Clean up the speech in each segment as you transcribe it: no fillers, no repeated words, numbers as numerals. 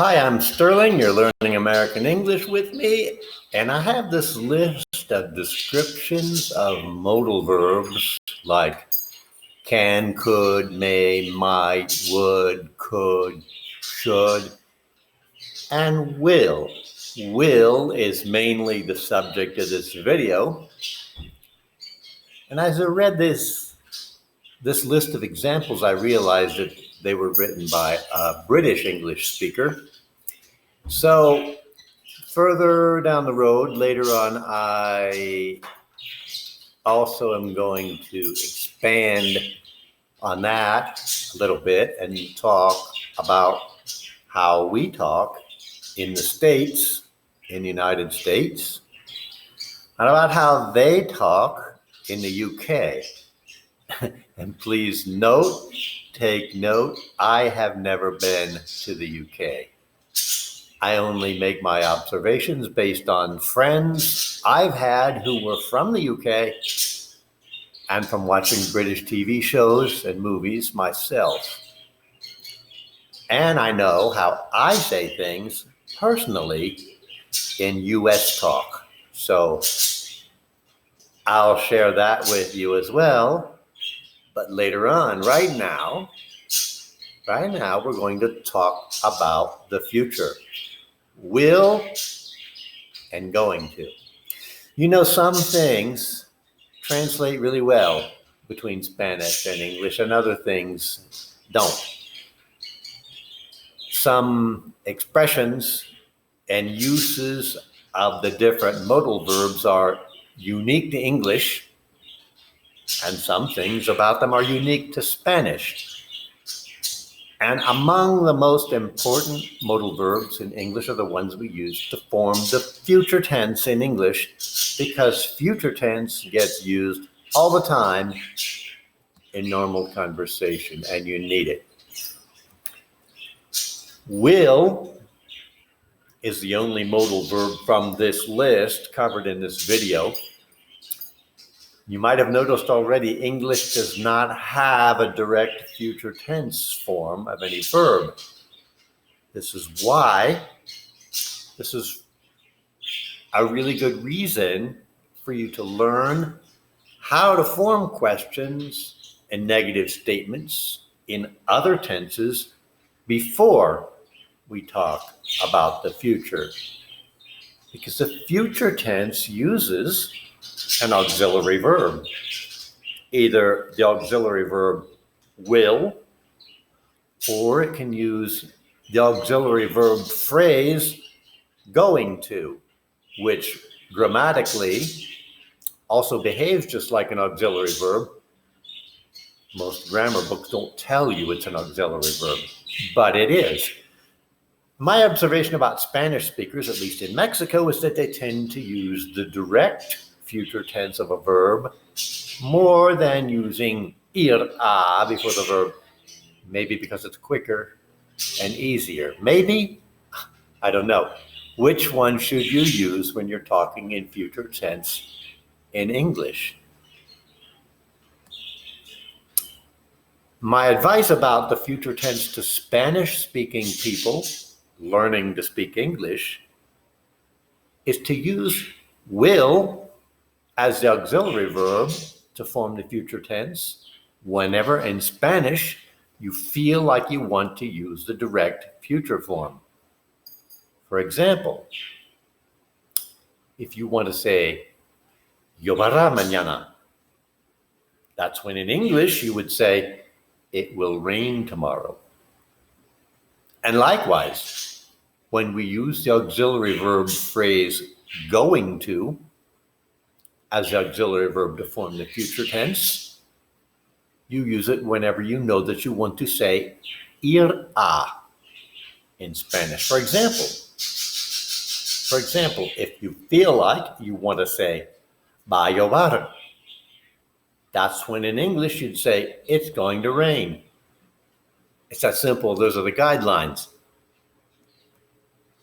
Hi, I'm Sterling. You're learning American English with me, and I have this list of descriptions of modal verbs like can, could, may, might, would, could, should, and will. Will is mainly the subject of this video. And as I read this list of examples, I realized that they were written by a British English speaker. So further down the road, later on, I also am going to expand on that a little bit and talk about how we talk in the States, in the United States, and about how they talk in the UK. And please take note, I have never been to the UK. I only make my observations based on friends I've had who were from the UK and from watching British TV shows and movies myself. And I know how I say things personally in US talk. So I'll share that with you as well. But later on, right now, we're going to talk about the future. Will and going to. You know, some things translate really well between Spanish and English, and other things don't. Some expressions and uses of the different modal verbs are unique to English, and some things about them are unique to Spanish. And among the most important modal verbs in English are the ones we use to form the future tense in English, because future tense gets used all the time in normal conversation, and you need it. Will is the only modal verb from this list covered in this video. You might have noticed already, English does not have a direct future tense form of any verb. This is why, this is a really good reason for you to learn how to form questions and negative statements in other tenses before we talk about the future. Because the future tense uses an auxiliary verb. Either the auxiliary verb will, or it can use the auxiliary verb phrase going to, which grammatically also behaves just like an auxiliary verb. Most grammar books don't tell you it's an auxiliary verb, but it is. My observation about Spanish speakers, at least in Mexico, is that they tend to use the direct future tense of a verb more than using ir a before the verb, maybe because it's quicker and easier. Maybe, I don't know. Which one should you use when you're talking in future tense in English? My advice about the future tense to Spanish-speaking people learning to speak English is to use will as the auxiliary verb to form the future tense whenever in Spanish you feel like you want to use the direct future form. For example, if you want to say lloverá mañana, that's when in English you would say it will rain tomorrow. And likewise, when we use the auxiliary verb phrase going to as the auxiliary verb to form the future tense, you use it whenever you know that you want to say ir a in Spanish. For example, if you feel like you want to say va a llover, that's when in English you'd say it's going to rain. It's that simple. Those are the guidelines.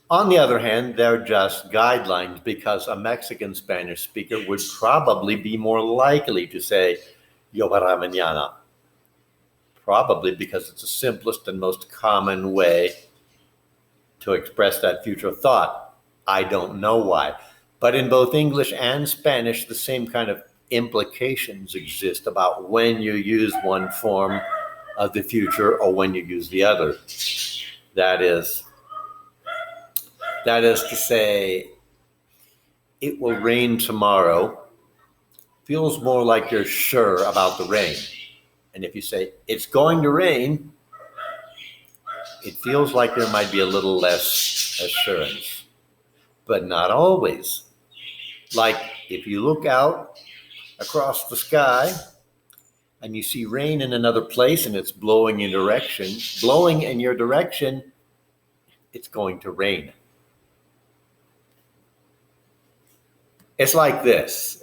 On the other hand, they're just guidelines because a Mexican Spanish speaker would probably be more likely to say lloverá mañana. Probably because it's the simplest and most common way to express that future thought. I don't know why. But in both English and Spanish, the same kind of implications exist about when you use one form of the future or when you use the other. That is to say, it will rain tomorrow feels more like you're sure about the rain. And if you say it's going to rain, it feels like there might be a little less assurance, but not always. Like if you look out across the sky and you see rain in another place and it's blowing in your direction, it's going to rain. It's like this.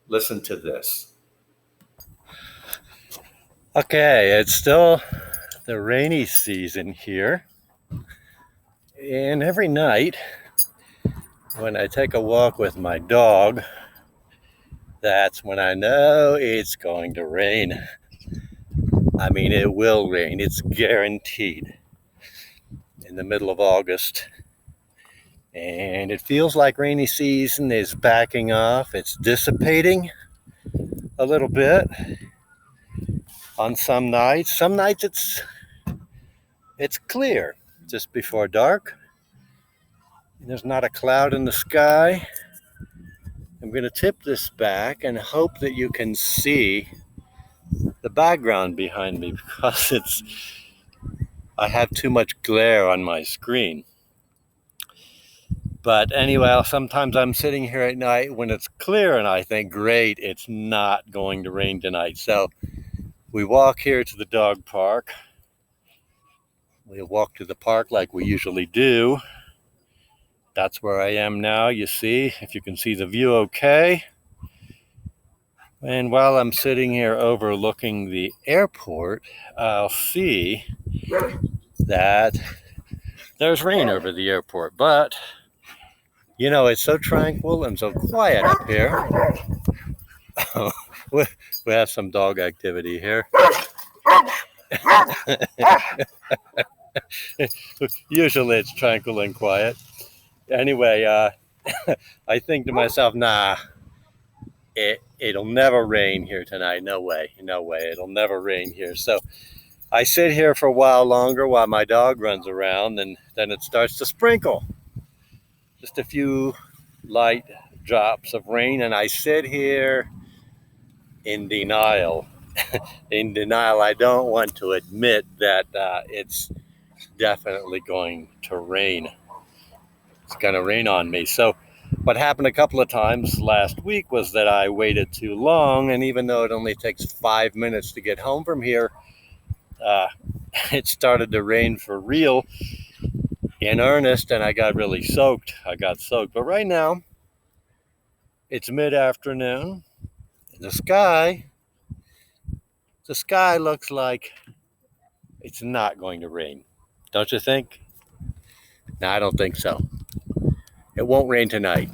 Listen to this. Okay, it's still the rainy season here. And every night when I take a walk with my dog, that's when I know it's going to rain. I mean, it will rain. It's guaranteed in the middle of August. And it feels like rainy season is backing off. It's dissipating a little bit on some nights. Some nights it's clear just before dark. There's not a cloud in the sky. I'm going to tip this back and hope that you can see the background behind me because I have too much glare on my screen. But anyway, sometimes I'm sitting here at night when it's clear and I think, great, it's not going to rain tonight. So we walk here to the dog park. We walk to the park like we usually do. That's where I am now, you see, if you can see the view okay. And while I'm sitting here overlooking the airport, I'll see that there's rain over the airport. But, you know, it's so tranquil and so quiet up here. We have some dog activity here. Usually it's tranquil and quiet. Anyway, I think to myself, nah, it'll never rain here tonight. No way. It'll never rain here. So I sit here for a while longer while my dog runs around, and then it starts to sprinkle. Just a few light drops of rain, and I sit here in denial. In denial. I don't want to admit that it's definitely going to rain. It's going to rain on me. So what happened a couple of times last week was that I waited too long, and even though it only takes 5 minutes to get home from here, it started to rain for real, in earnest, and I got really soaked. But right now, it's mid-afternoon. The sky looks like it's not going to rain. Don't you think? No, I don't think so. It won't rain tonight.